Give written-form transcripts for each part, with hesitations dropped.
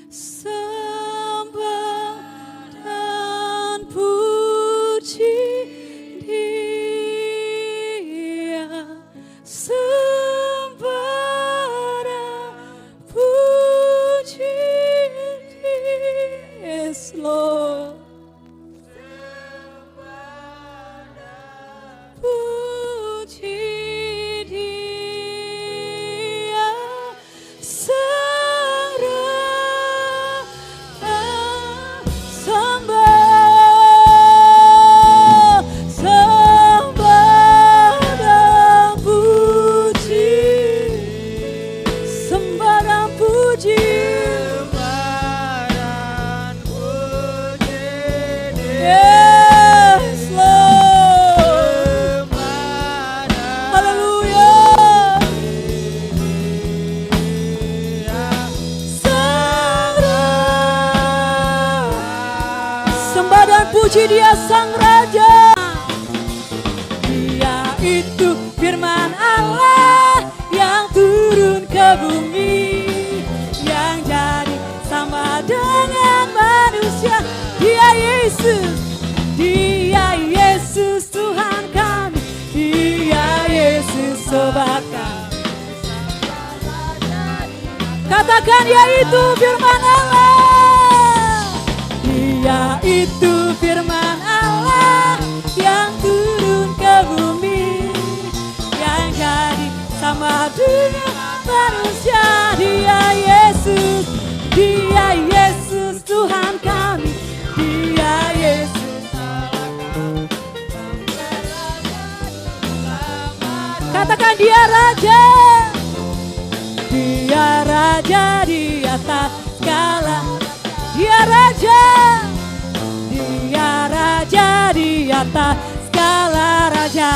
sembah dan puji Dia, sembah dan puji Dia. Yes, Lord. Puji Dia, Sang Raja, sembah, sembah dan puji, sembah dan puji, yes, Lord. Haleluya. Sang Raja, sembah dan puji Dia, Sang Raja. Dia itu firman Allah yang turun ke bumi, yang jadi sama dengan manusia. Dia Yesus Tuhan kami, Dia Yesus Sobat kami. Katakan Dia itu firman Allah. Dia itu firman Allah yang turun ke bumi, yang jadi sama dengan manusia. Dia Yesus Tuhan kami, Dia Yesus. Katakan Dia Raja, Dia Raja di atas segala. Dia Raja, Dia Raja di atas segala raja.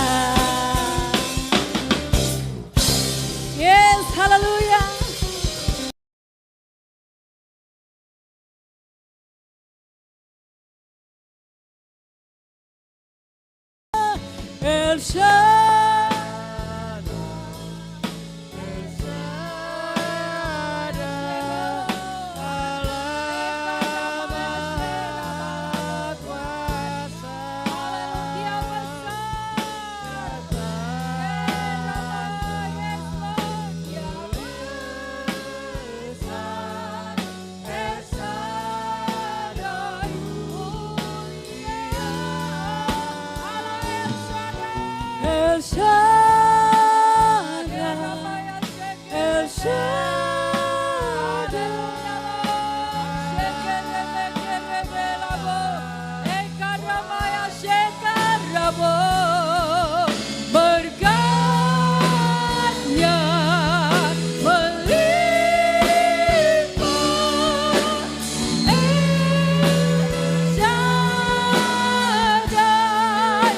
Yes, haleluya. El Shaddai, El Shaddai, Allah Maha Kuasa. Dia besar, Dia besar, El Shaddai, El Shaddai, El Shaddai,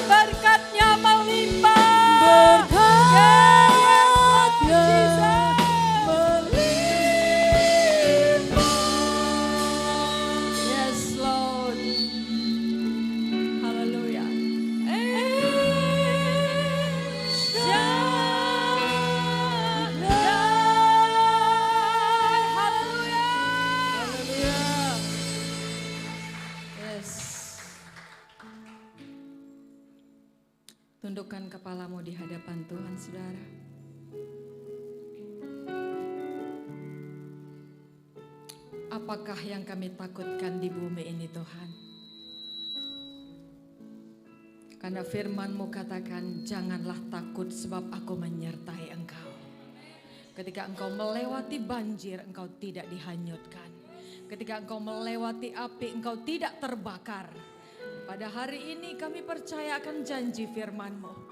berkatnya melimpah. El Shaddai, berkatnya melimpah. Yes, Lord. Haleluya. Haleluya. Yes. Tundukkan kepalamu di hadapan Tuhan, saudara. Apakah yang kami takutkan di bumi ini, Tuhan? Karena firman-Mu katakan, janganlah takut sebab aku menyertai engkau. Ketika engkau melewati banjir, engkau tidak dihanyutkan. Ketika engkau melewati api, engkau tidak terbakar. Pada hari ini kami percaya akan janji firman-Mu.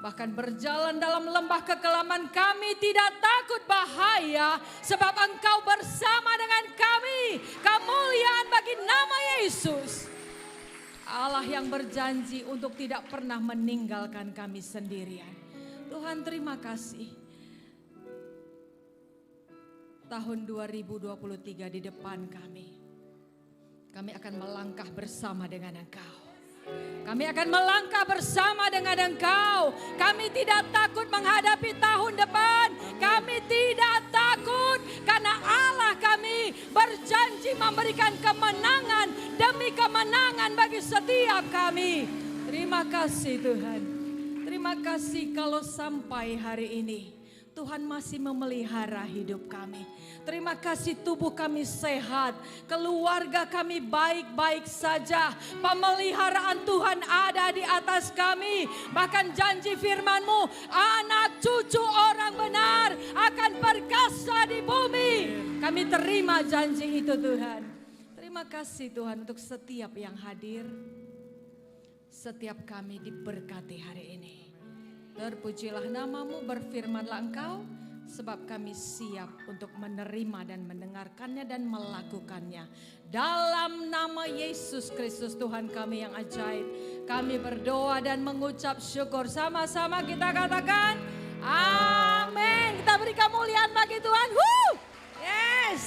Bahkan berjalan dalam lembah kekelaman, kami tidak takut bahaya, sebab engkau bersama dengan kami. Kemuliaan bagi nama Yesus. Allah yang berjanji untuk tidak pernah meninggalkan kami sendirian. Tuhan, terima kasih. Tahun 2023 di depan kami akan melangkah bersama dengan Engkau. Kami akan melangkah bersama dengan Engkau. Kami tidak takut menghadapi tahun depan. Kami tidak takut karena Allah berjanji memberikan kemenangan demi kemenangan bagi setiap kami. Terima kasih Tuhan. Terima kasih kalau sampai hari ini Tuhan masih memelihara hidup kami. Terima kasih tubuh kami sehat, keluarga kami baik-baik saja. Pemeliharaan Tuhan ada di atas kami. Bahkan janji firman-Mu, anak cucu orang benar akan perkasa di bumi. Kami terima janji itu Tuhan. Terima kasih Tuhan untuk setiap yang hadir. Setiap kami diberkati hari ini. Terpujilah nama-Mu, berfirmanlah Engkau, sebab kami siap untuk menerima dan mendengarkannya dan melakukannya. Dalam nama Yesus Kristus Tuhan kami yang ajaib, kami berdoa dan mengucap syukur. Sama-sama kita katakan, amin. Kita beri kemuliaan bagi Tuhan. Yes.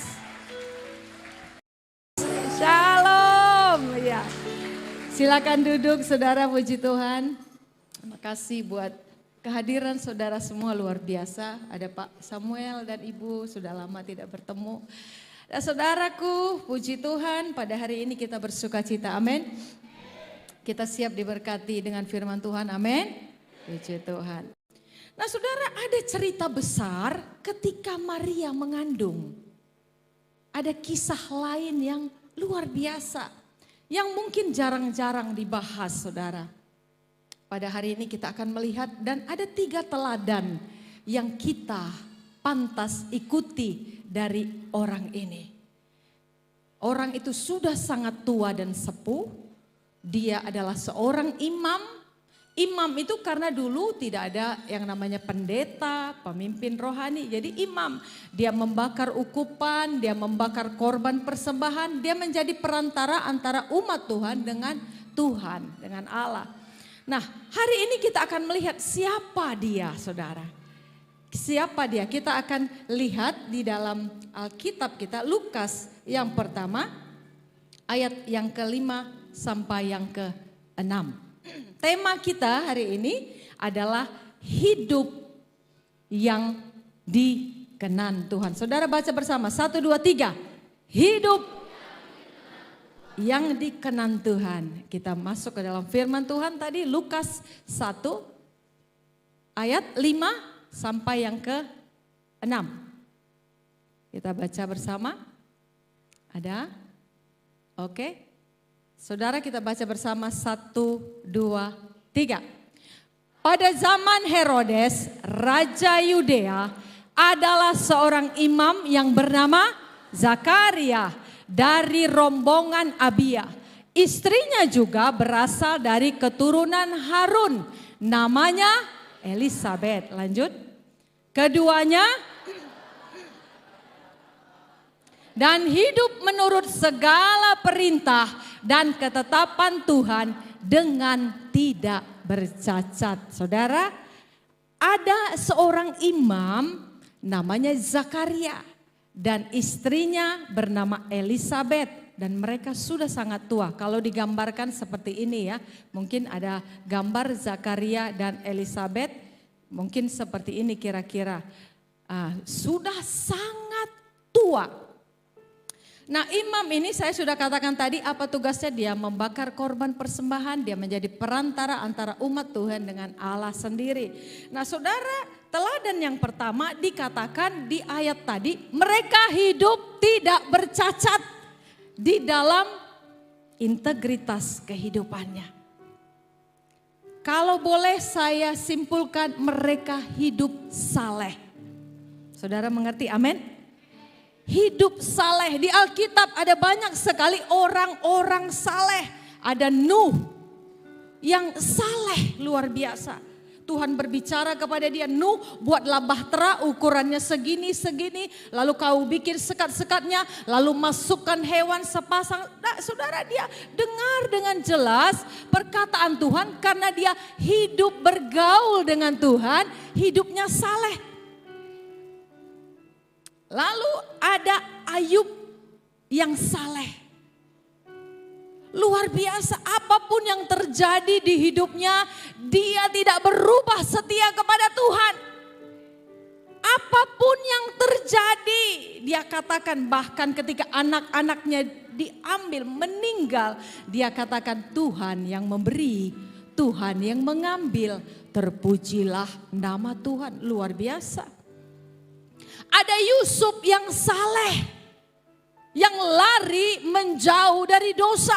Shalom. Ya. Silakan duduk saudara, puji Tuhan. Terima kasih buat kehadiran saudara semua, luar biasa. Ada Pak Samuel dan Ibu, sudah lama tidak bertemu. Dan saudaraku, puji Tuhan, pada hari ini kita bersuka cita, amin. Kita siap diberkati dengan firman Tuhan, amin. Puji Tuhan. Nah saudara, ada cerita besar ketika Maria mengandung. Ada kisah lain yang luar biasa, yang mungkin jarang-jarang dibahas saudara. Pada hari ini kita akan melihat dan ada 3 teladan yang kita pantas ikuti dari orang ini. Orang itu sudah sangat tua dan sepuh. Dia adalah seorang imam. Imam itu karena dulu tidak ada yang namanya pendeta, pemimpin rohani. Jadi imam, dia membakar ukupan, dia membakar korban persembahan. Dia menjadi perantara antara umat Tuhan, dengan Allah. Nah, hari ini kita akan melihat siapa dia, saudara. Siapa dia? Kita akan lihat di dalam Alkitab kita, Lukas yang pertama, ayat yang ke-5 sampai yang ke-6. Tema kita hari ini adalah hidup yang dikenan Tuhan. Saudara baca bersama, 1, 2, 3. Hidup yang dikenan Tuhan. Kita masuk ke dalam firman Tuhan tadi, Lukas 1 ayat 5 sampai yang ke-6. Kita baca bersama. Ada? Oke. Saudara, kita baca bersama, 1, 2, 3. Pada zaman Herodes, Raja Yudea, adalah seorang imam yang bernama Zakaria dari rombongan Abia. Istrinya juga berasal dari keturunan Harun, namanya Elisabet. Lanjut. Keduanya dan hidup menurut segala perintah dan ketetapan Tuhan dengan tidak bercacat. Saudara, ada seorang imam namanya Zakaria dan istrinya bernama Elisabet, dan mereka sudah sangat tua. Kalau digambarkan seperti ini ya, mungkin ada gambar Zakaria dan Elisabet, mungkin seperti ini kira-kira. Sudah sangat tua. Nah, imam ini saya sudah katakan tadi apa tugasnya? Dia membakar korban persembahan, dia menjadi perantara antara umat Tuhan dengan Allah sendiri. Nah saudara, teladan yang pertama dikatakan di ayat tadi, mereka hidup tidak bercacat di dalam integritas kehidupannya. Kalau boleh saya simpulkan, mereka hidup saleh. Saudara mengerti, amin? Hidup saleh. Di Alkitab ada banyak sekali orang-orang saleh. Ada Nuh yang saleh luar biasa. Tuhan berbicara kepada dia, Nuh buatlah bahtera ukurannya segini-segini. Lalu kau bikin sekat-sekatnya, lalu masukkan hewan sepasang. Nah, saudara, dia dengar dengan jelas perkataan Tuhan karena dia hidup bergaul dengan Tuhan, hidupnya saleh. Lalu ada Ayub yang saleh. Luar biasa, apapun yang terjadi di hidupnya, dia tidak berubah setia kepada Tuhan. apapun yang terjadi, dia katakan bahkan ketika anak-anaknya diambil, meninggal, dia katakan Tuhan yang memberi, Tuhan yang mengambil, terpujilah nama Tuhan. Luar biasa. Ada Yusuf yang saleh, yang lari menjauh dari dosa.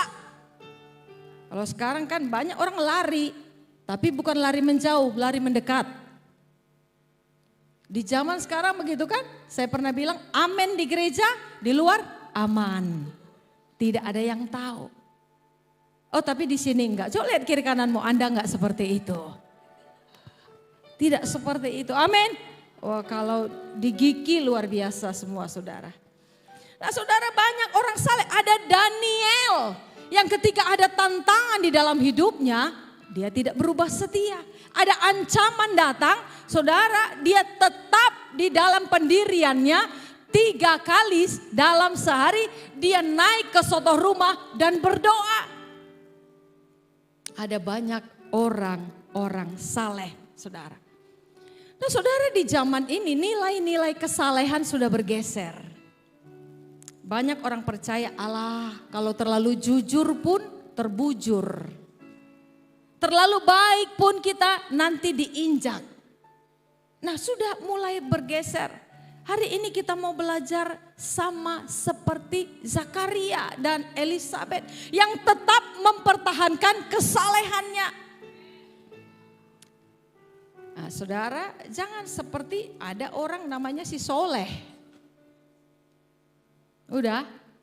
Kalau sekarang kan banyak orang lari, tapi bukan lari menjauh, lari mendekat. Di zaman sekarang begitu kan? Saya pernah bilang amen di gereja, di luar aman. Tidak ada yang tahu. Oh tapi di sini enggak. Coba lihat kiri kananmu, Anda enggak seperti itu. Tidak seperti itu. Amin. Wah kalau di Gigi luar biasa semua saudara. Nah saudara, banyak orang saleh. Ada Daniel yang ketika ada tantangan di dalam hidupnya, dia tidak berubah setia. Ada ancaman datang, saudara, dia tetap di dalam pendiriannya. 3 kali dalam sehari dia naik ke suatu rumah dan berdoa. Ada banyak orang-orang saleh, saudara. Nah saudara, di zaman ini nilai-nilai kesalehan sudah bergeser. Banyak orang percaya Allah kalau terlalu jujur pun terbujur. Terlalu baik pun kita nanti diinjak. Nah sudah mulai bergeser. Hari ini kita mau belajar sama seperti Zakaria dan Elisabet yang tetap mempertahankan kesalehannya. Nah saudara, jangan seperti ada orang namanya si Soleh.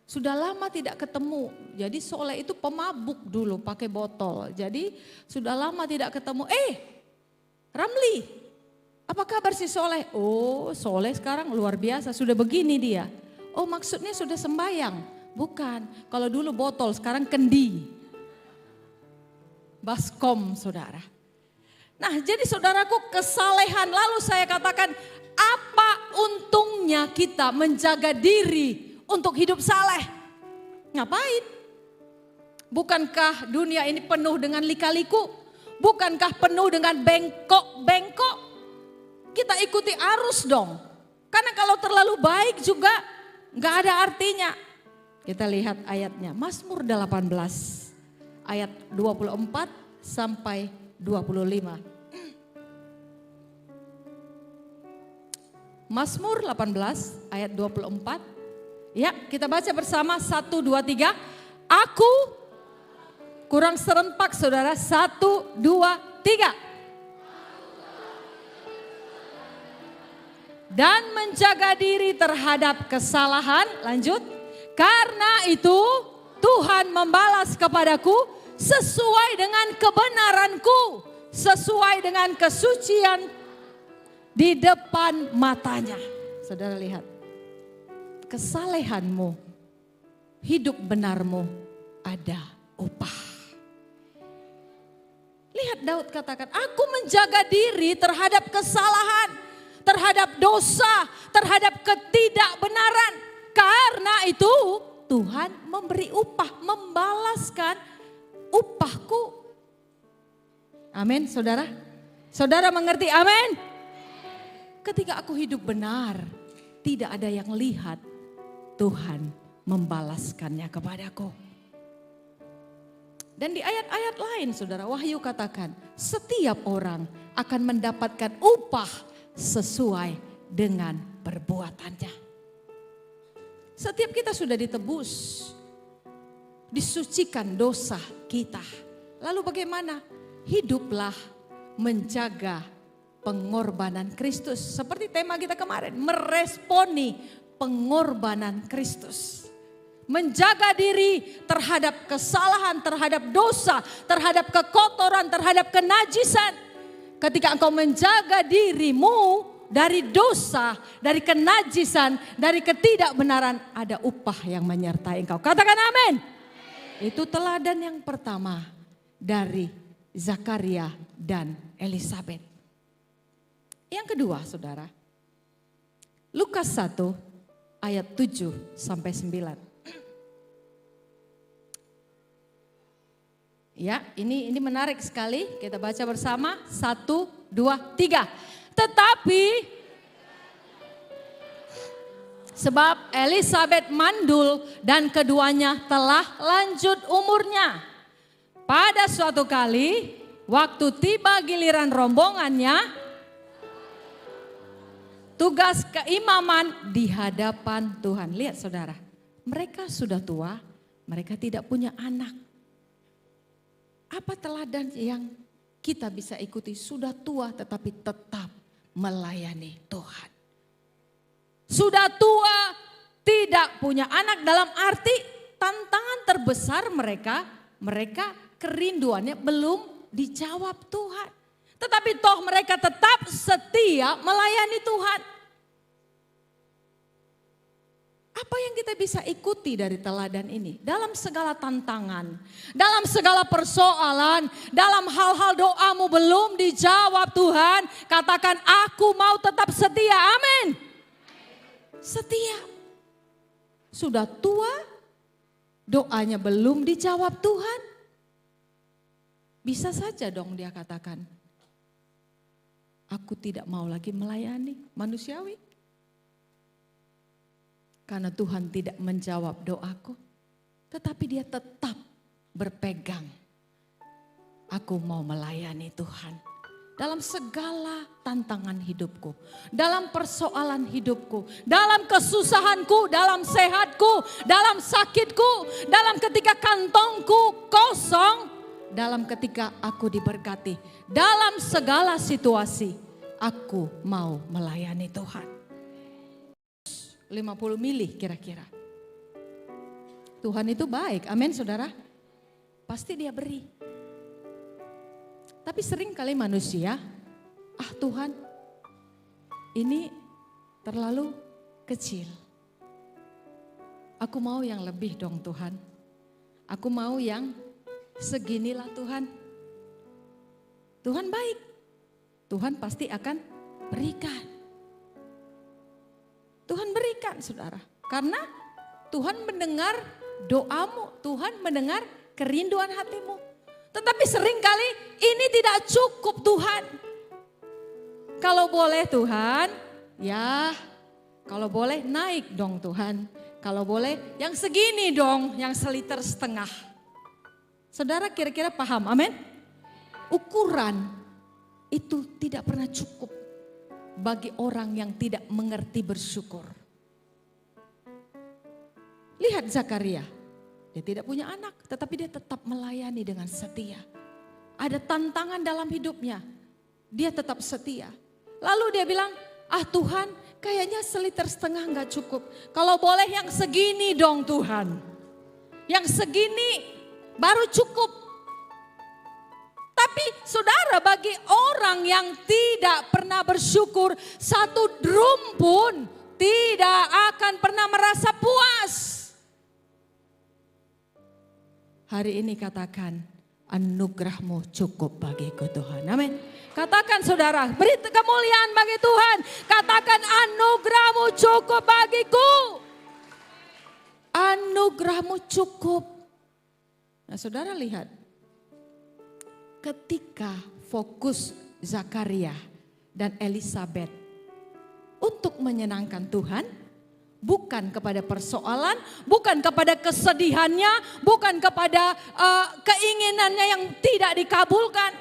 Sudah lama tidak ketemu. Jadi Soleh itu pemabuk dulu pakai botol. Jadi sudah lama tidak ketemu. Ramli, apa kabar si Soleh? Oh Soleh sekarang luar biasa, sudah begini dia. Oh maksudnya sudah sembayang? Bukan, kalau dulu botol sekarang kendi. Baskom saudara. Nah jadi saudaraku, kesalehan, lalu saya katakan apa untungnya kita menjaga diri untuk hidup saleh? Ngapain? Bukankah dunia ini penuh dengan lika-liku? Bukankah penuh dengan bengkok-bengkok? Kita ikuti arus dong. Karena kalau terlalu baik juga gak ada artinya. Kita lihat ayatnya. Mazmur 18 ayat 24 sampai 25. Mazmur 18 ayat 24. Ya, kita baca bersama 1, 2, 3. Aku kurang serempak saudara. 1, 2, 3. Dan menjaga diri terhadap kesalahan. Lanjut. Karena itu Tuhan membalas kepadaku sesuai dengan kebenaranku. Sesuai dengan kesucian di depan matanya. Saudara lihat. Kesalehanmu, hidup benarmu ada upah. Lihat Daud katakan, aku menjaga diri terhadap kesalahan, terhadap dosa, terhadap ketidakbenaran. Karena itu Tuhan memberi upah, membalaskan upahku. Amin saudara. Saudara mengerti amin? Ketika aku hidup benar, tidak ada yang lihat. Tuhan membalaskannya kepadaku. Dan di ayat-ayat lain saudara, Wahyu katakan setiap orang akan mendapatkan upah sesuai dengan perbuatannya. Setiap kita sudah ditebus, disucikan dosa kita. Lalu bagaimana? Hiduplah menjaga pengorbanan Kristus. Seperti tema kita kemarin, meresponi pengorbanan Kristus. Menjaga diri terhadap kesalahan, terhadap dosa, terhadap kekotoran, terhadap kenajisan. Ketika engkau menjaga dirimu dari dosa, dari kenajisan, dari ketidakbenaran, ada upah yang menyertai engkau. Katakan amin. Itu teladan yang pertama dari Zakaria dan Elisabet. Yang kedua saudara, Lukas 1 ayat 7 sampai 9. Ya, ini menarik sekali. Kita baca bersama. 1, 2, 3. Tetapi Sebab Elisabet mandul dan keduanya telah lanjut umurnya. Pada suatu kali, waktu tiba giliran rombongannya, tugas keimaman di hadapan Tuhan. Lihat saudara, mereka sudah tua, mereka tidak punya anak. Apa teladan yang kita bisa ikuti? Sudah tua tetapi tetap melayani Tuhan. Sudah tua, tidak punya anak, dalam arti tantangan terbesar mereka kerinduannya belum dijawab Tuhan. Tetapi toh mereka tetap setia melayani Tuhan. Apa yang kita bisa ikuti dari teladan ini? Dalam segala tantangan, dalam segala persoalan, dalam hal-hal doamu belum dijawab Tuhan, katakan aku mau tetap setia, amin. Setia. Sudah tua, doanya belum dijawab Tuhan. Bisa saja dong dia katakan, aku tidak mau lagi melayani, manusiawi. Karena Tuhan tidak menjawab doaku. Tetapi dia tetap berpegang. Aku mau melayani Tuhan. Dalam segala tantangan hidupku, dalam persoalan hidupku, dalam kesusahanku, dalam sehatku, dalam sakitku, dalam ketika kantongku kosong, dalam ketika aku diberkati, dalam segala situasi, aku mau melayani Tuhan. 50 milih kira-kira. Tuhan itu baik, amin saudara. Pasti dia beri. Tapi sering kali manusia, Tuhan ini terlalu kecil. Aku mau yang lebih dong Tuhan. Aku mau yang seginilah Tuhan. Tuhan baik. Tuhan pasti akan berikan. Tuhan berikan saudara. Karena Tuhan mendengar doamu. Tuhan mendengar kerinduan hatimu. Tetapi seringkali ini tidak cukup Tuhan. Kalau boleh Tuhan, ya kalau boleh naik dong Tuhan. Kalau boleh yang segini dong, yang seliter setengah. Saudara kira-kira paham, amin? Ukuran itu tidak pernah cukup bagi orang yang tidak mengerti bersyukur. Lihat Zakaria. Dia tidak punya anak, tetapi dia tetap melayani dengan setia. Ada tantangan dalam hidupnya, dia tetap setia. Lalu dia bilang, Tuhan kayaknya seliter setengah gak cukup. Kalau boleh yang segini dong Tuhan. Yang segini baru cukup. Tapi saudara, bagi orang yang tidak pernah bersyukur, satu drum pun tidak akan pernah merasa puas. Hari ini katakan, anugerahmu cukup bagiku Tuhan. Amin. Katakan saudara, beri kemuliaan bagi Tuhan. Katakan anugerahmu cukup bagiku. Anugerahmu cukup. Nah saudara lihat. Ketika fokus Zakaria dan Elisabet untuk menyenangkan Tuhan. Bukan kepada persoalan, bukan kepada kesedihannya, bukan kepada keinginannya yang tidak dikabulkan.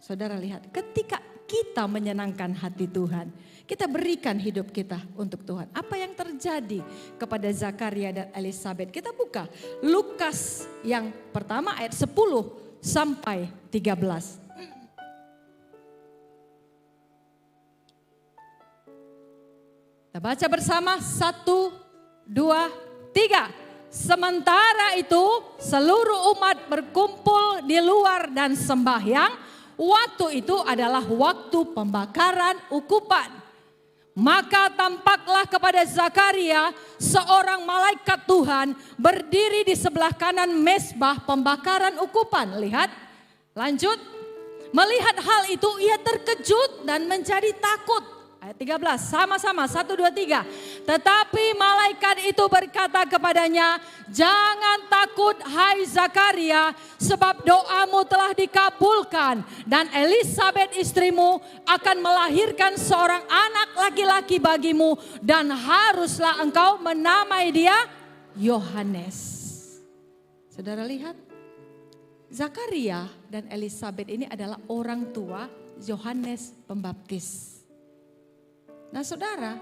Saudara lihat, ketika kita menyenangkan hati Tuhan, kita berikan hidup kita untuk Tuhan. Apa yang terjadi kepada Zakaria dan Elisabet? Kita buka Lukas yang pertama ayat 10 sampai 13. Kita baca bersama 1, 2, 3. Sementara itu seluruh umat berkumpul di luar dan sembahyang. Waktu itu adalah waktu pembakaran ukupan. Maka tampaklah kepada Zakaria seorang malaikat Tuhan berdiri di sebelah kanan mezbah pembakaran ukupan. Lihat, lanjut. Melihat hal itu ia terkejut dan menjadi takut. Ayat 13, sama-sama, 1, 2, 3. Tetapi malaikat itu berkata kepadanya, jangan takut hai Zakaria, sebab doamu telah dikabulkan. Dan Elisabet istrimu akan melahirkan seorang anak laki-laki bagimu. Dan haruslah engkau menamai dia Yohanes. Saudara lihat, Zakaria dan Elisabet ini adalah orang tua Yohanes Pembaptis. Nah saudara,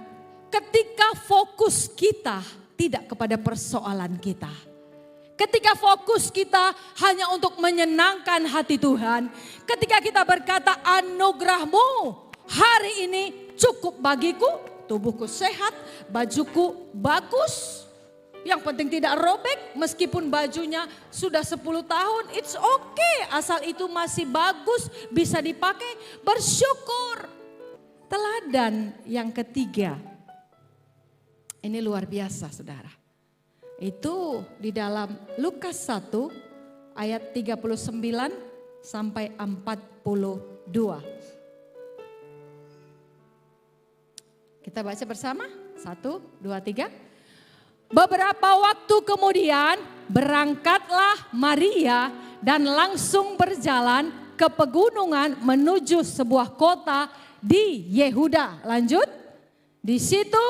ketika fokus kita tidak kepada persoalan kita, ketika fokus kita hanya untuk menyenangkan hati Tuhan, ketika kita berkata anugerahmu hari ini cukup bagiku, tubuhku sehat, bajuku bagus, yang penting tidak robek, meskipun bajunya sudah 10 tahun, it's okay, asal itu masih bagus, bisa dipakai, bersyukur. Teladan yang ketiga, ini luar biasa saudara. Itu di dalam Lukas 1 ayat 39 sampai 42. Kita baca bersama, 1, 2, 3. Beberapa waktu kemudian berangkatlah Maria dan langsung berjalan ke pegunungan menuju sebuah kota di Yehuda. Lanjut, di situ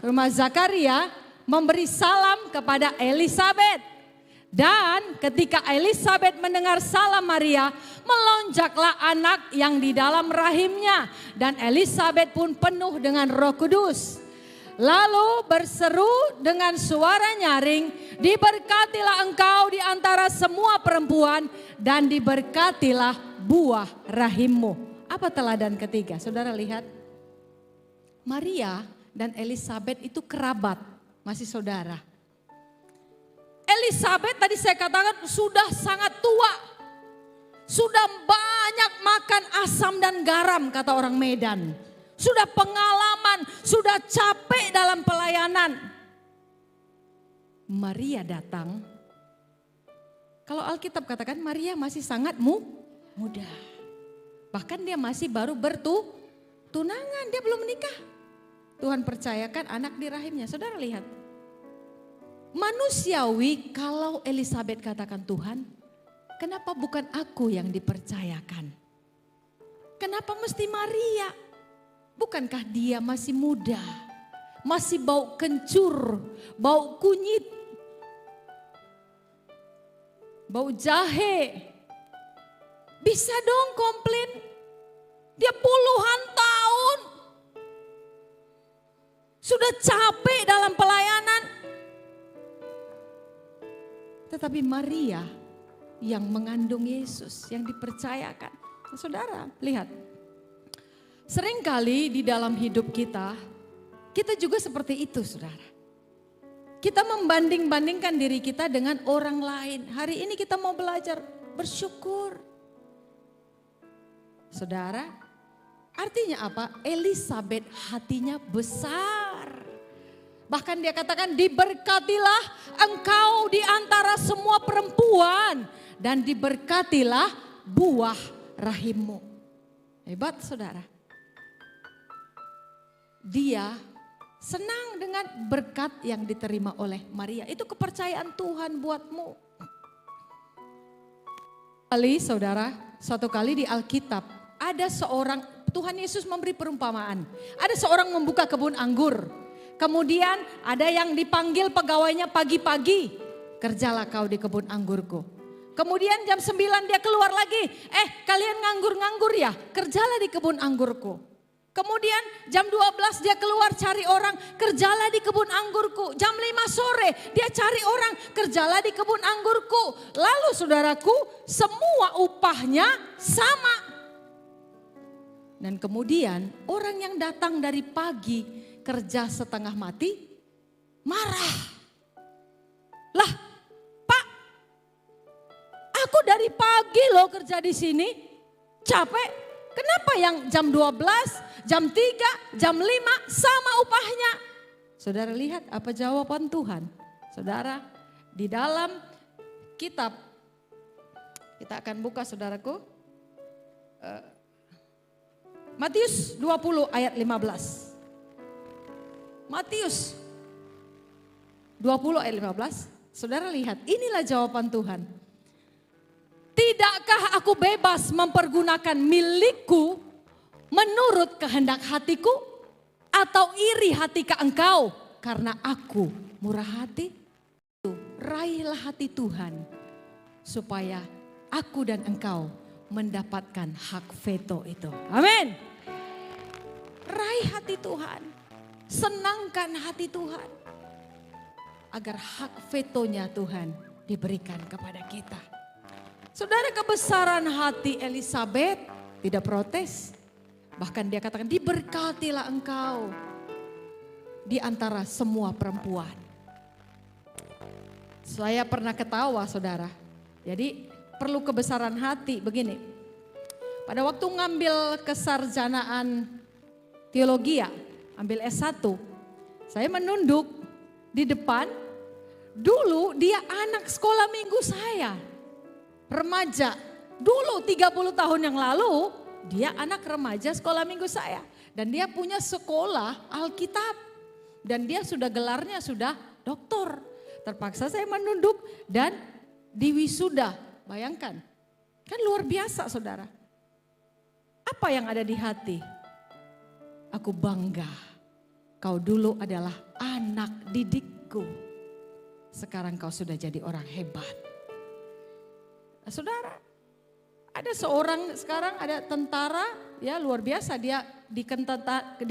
ke rumah Zakaria memberi salam kepada Elisabet. Dan ketika Elisabet mendengar salam Maria, melonjaklah anak yang di dalam rahimnya. Dan Elisabet pun penuh dengan Roh Kudus. Lalu berseru dengan suara nyaring, diberkatilah engkau di antara semua perempuan dan diberkatilah buah rahimmu. Apa teladan ketiga? Saudara lihat, Maria dan Elisabet itu kerabat, masih saudara. Elisabet tadi saya katakan sudah sangat tua, sudah banyak makan asam dan garam kata orang Medan. Sudah pengalaman, sudah capek dalam pelayanan. Maria datang. Kalau Alkitab katakan Maria masih sangat muda. Bahkan dia masih baru bertunangan, dia belum menikah. Tuhan percayakan anak di rahimnya. Saudara lihat. Manusiawi kalau Elisabet katakan Tuhan, kenapa bukan aku yang dipercayakan? Kenapa mesti Maria? Bukankah dia masih muda, masih bau kencur, bau kunyit, bau jahe. Bisa dong komplain, dia puluhan tahun, sudah capek dalam pelayanan. Tetapi Maria yang mengandung Yesus, yang dipercayakan. Saudara, lihat. Seringkali di dalam hidup kita juga seperti itu saudara. Kita membanding-bandingkan diri kita dengan orang lain. Hari ini kita mau belajar bersyukur. Saudara, artinya apa? Elisabet hatinya besar. Bahkan dia katakan diberkatilah engkau di antara semua perempuan. Dan diberkatilah buah rahimmu. Hebat saudara. Dia senang dengan berkat yang diterima oleh Maria. Itu kepercayaan Tuhan buatmu. Saudara, suatu kali di Alkitab ada seorang, Tuhan Yesus memberi perumpamaan. Ada seorang membuka kebun anggur. Kemudian ada yang dipanggil pegawainya pagi-pagi. Kerjalah kau di kebun anggurku. Kemudian jam 9 dia keluar lagi. Kalian nganggur-nganggur ya? Kerjalah di kebun anggurku. Kemudian jam 12 dia keluar cari orang, kerjalah di kebun anggurku. Jam 5 sore dia cari orang, kerjalah di kebun anggurku. Lalu saudaraku, semua upahnya sama. Dan kemudian orang yang datang dari pagi kerja setengah mati, marah. Lah, Pak, aku dari pagi loh kerja di sini, capek. Kenapa yang jam 12, jam 3, jam 5 sama upahnya? Saudara lihat apa jawaban Tuhan. Saudara, di dalam kitab, kita akan buka saudaraku. Matius 20 ayat 15. Matius 20 ayat 15. Saudara lihat, inilah jawaban Tuhan. Tidakkah aku bebas mempergunakan milikku menurut kehendak hatiku? Atau iri hati ke engkau karena aku murah hati? Raihlah hati Tuhan supaya aku dan engkau mendapatkan hak veto itu. Amin. Raih hati Tuhan, senangkan hati Tuhan, agar hak vetonya Tuhan diberikan kepada kita. Saudara, kebesaran hati Elisabeth tidak protes. Bahkan dia katakan, diberkatilah engkau di antara semua perempuan. Saya pernah ketawa saudara. Jadi perlu kebesaran hati begini. Pada waktu ngambil kesarjanaan teologi, ambil S1. Saya menunduk di depan. Dulu dia anak sekolah minggu saya. Remaja. Dulu 30 tahun yang lalu dia anak remaja sekolah minggu saya. Dan dia punya sekolah Alkitab. Dan dia sudah gelarnya sudah doktor. Terpaksa saya menunduk dan diwisuda. Bayangkan. Kan luar biasa saudara. Apa yang ada di hati? Aku bangga. Kau dulu adalah anak didikku. Sekarang kau sudah jadi orang hebat. Nah, saudara, ada seorang sekarang ada tentara ya luar biasa, dia di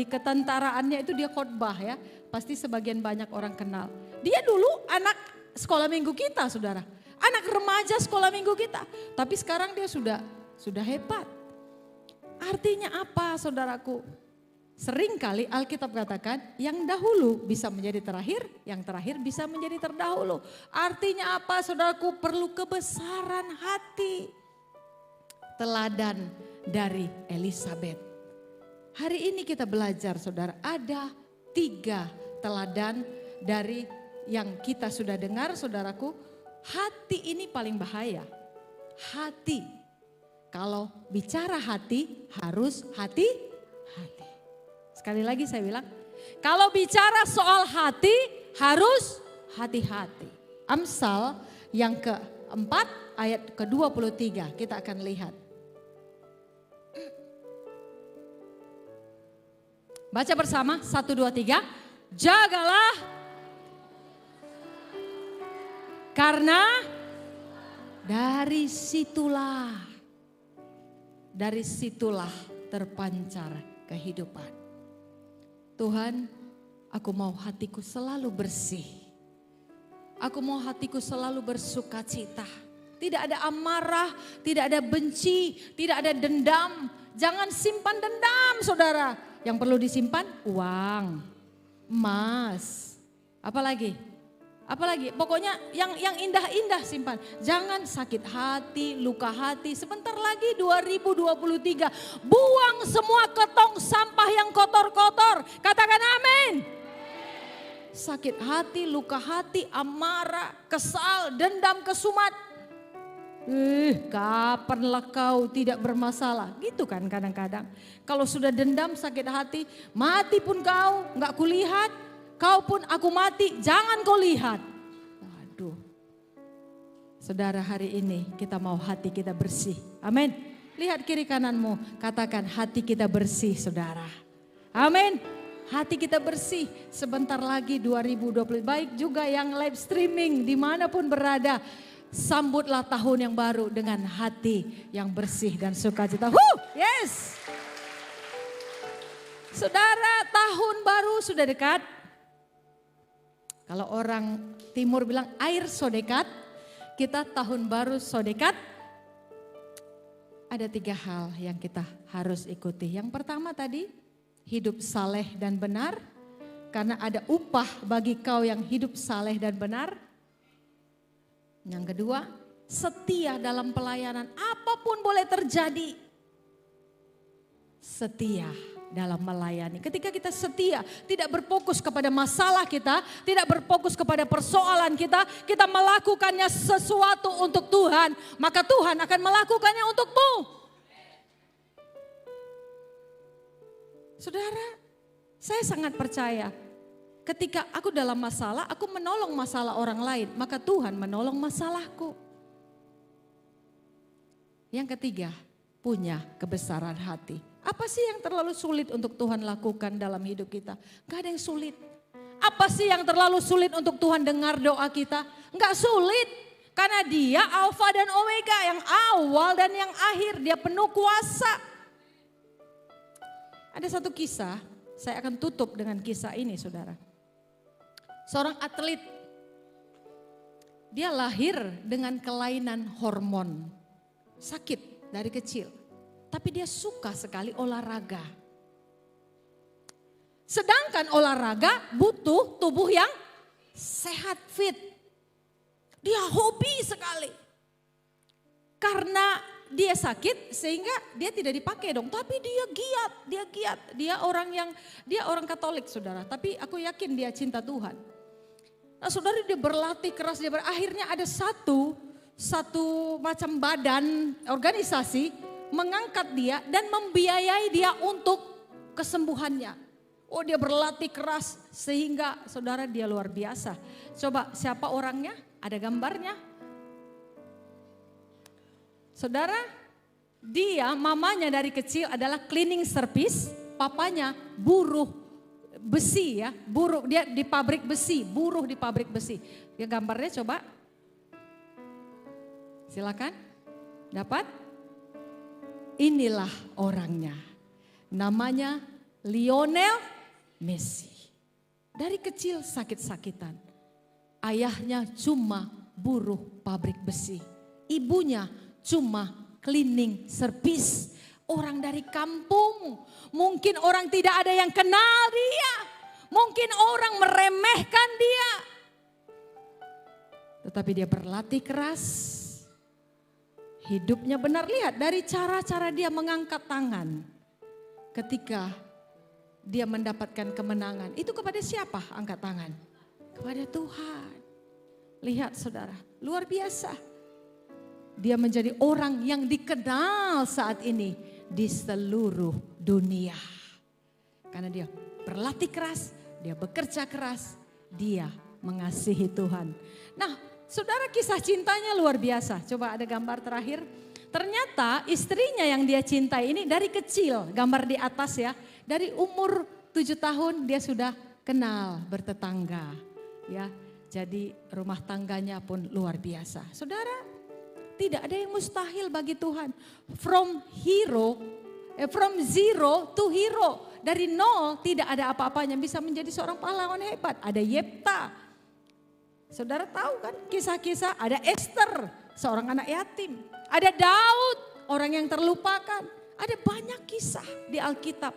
ketentaraannya itu dia khotbah ya. Pasti sebagian banyak orang kenal. Dia dulu anak sekolah minggu kita saudara. Anak remaja sekolah minggu kita. Tapi sekarang dia sudah hebat. Artinya apa saudaraku? Seringkali Alkitab katakan yang dahulu bisa menjadi terakhir, yang terakhir bisa menjadi terdahulu. Artinya apa saudaraku? Perlu kebesaran hati. Teladan dari Elisabeth. Hari ini kita belajar saudara, ada 3 teladan dari yang kita sudah dengar saudaraku. Hati ini paling bahaya. Hati. Kalau bicara hati harus hati-hati. Sekali lagi saya bilang, kalau bicara soal hati harus hati-hati. Amsal yang keempat ayat ke-23 kita akan lihat. Baca bersama 1, 2, 3. Jagalah karena dari situlah terpancar kehidupan. Tuhan, aku mau hatiku selalu bersih. Aku mau hatiku selalu bersuka cita. Tidak ada amarah, tidak ada benci, tidak ada dendam. Jangan simpan dendam saudara. Yang perlu disimpan uang, emas, apalagi? Pokoknya yang indah-indah simpan. Jangan sakit hati, luka hati. Sebentar lagi 2023. Buang semua ketong sampah yang kotor-kotor. Katakan amin. Sakit hati, luka hati, amarah, kesal, dendam, kesumat. Kapanlah kau tidak bermasalah? Gitu kan kadang-kadang. Kalau sudah dendam, sakit hati, mati pun kau, gak kulihat. Kau pun aku mati, jangan kau lihat. Waduh. Saudara, hari ini kita mau hati kita bersih. Amin. Lihat kiri kananmu, katakan hati kita bersih saudara. Amin. Hati kita bersih, sebentar lagi 2020. Baik juga yang live streaming dimanapun berada. Sambutlah tahun yang baru dengan hati yang bersih dan sukacita. Yes. Saudara, tahun baru sudah dekat. Kalau orang timur bilang air sodekat, kita tahun baru sodekat. Ada 3 hal yang kita harus ikuti. Yang pertama tadi, hidup saleh dan benar. Karena ada upah bagi kau yang hidup saleh dan benar. Yang kedua, setia dalam pelayanan. Apapun boleh terjadi. Setia dalam melayani. Ketika kita setia, tidak berfokus kepada masalah kita, tidak berfokus kepada persoalan kita, kita melakukannya sesuatu untuk Tuhan, maka Tuhan akan melakukannya untukmu. Saudara, saya sangat percaya Ketika aku dalam masalah, aku menolong masalah orang lain, maka Tuhan menolong masalahku. Yang ketiga, punya kebesaran hati. Apa sih yang terlalu sulit untuk Tuhan lakukan dalam hidup kita? Gak ada yang sulit. Apa sih yang terlalu sulit untuk Tuhan dengar doa kita? Gak sulit. Karena Dia Alfa dan Omega, yang awal dan yang akhir. Dia penuh kuasa. Ada satu kisah, saya akan tutup dengan kisah ini, saudara. Seorang atlet, dia lahir dengan kelainan hormon. Sakit dari kecil, tapi dia suka sekali olahraga. Sedangkan olahraga butuh tubuh yang sehat, fit. Dia hobi sekali. Karena dia sakit sehingga dia tidak dipakai dong, tapi dia giat. Dia orang Katolik, saudara, tapi aku yakin dia cinta Tuhan. Nah, saudara, dia berlatih keras, akhirnya ada satu macam badan organisasi mengangkat dia dan membiayai dia untuk kesembuhannya. Oh, dia berlatih keras sehingga saudara dia luar biasa. Coba siapa orangnya? Ada gambarnya. Saudara, dia mamanya dari kecil adalah cleaning service, papanya buruh besi ya, buruh, dia di pabrik besi, buruh di pabrik besi. Ya, gambarnya coba. Silakan, dapat? Inilah orangnya, namanya Lionel Messi. Dari kecil sakit-sakitan, ayahnya cuma buruh pabrik besi, ibunya cuma cleaning service. Orang dari kampung, mungkin orang tidak ada yang kenal dia, mungkin orang meremehkan dia. Tetapi dia berlatih keras. Hidupnya benar, lihat dari cara-cara dia mengangkat tangan. Ketika dia mendapatkan kemenangan, itu kepada siapa angkat tangan? Kepada Tuhan. Lihat saudara, luar biasa. Dia menjadi orang yang dikenal saat ini di seluruh dunia. Karena dia berlatih keras, dia bekerja keras, dia mengasihi Tuhan. Nah, saudara, kisah cintanya luar biasa. Coba ada gambar terakhir. Ternyata istrinya yang dia cintai ini dari kecil, gambar di atas ya. Dari umur 7 tahun dia sudah kenal bertetangga. Ya, jadi rumah tangganya pun luar biasa. Saudara, tidak ada yang mustahil bagi Tuhan. From zero to hero. Dari nol tidak ada apa-apanya bisa menjadi seorang pahlawan hebat. Ada Yefta. Saudara tahu kan kisah-kisah, ada Esther, seorang anak yatim. Ada Daud, orang yang terlupakan. Ada banyak kisah di Alkitab.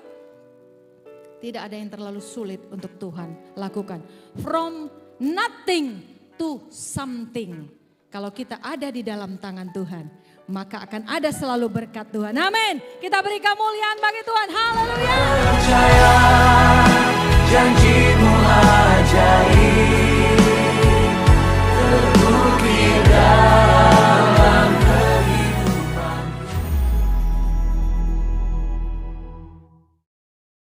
Tidak ada yang terlalu sulit untuk Tuhan lakukan. From nothing to something. Kalau kita ada di dalam tangan Tuhan, maka akan ada selalu berkat Tuhan. Amin. Kita beri kemuliaan bagi Tuhan. Haleluya. Percaya janjimu ajaib.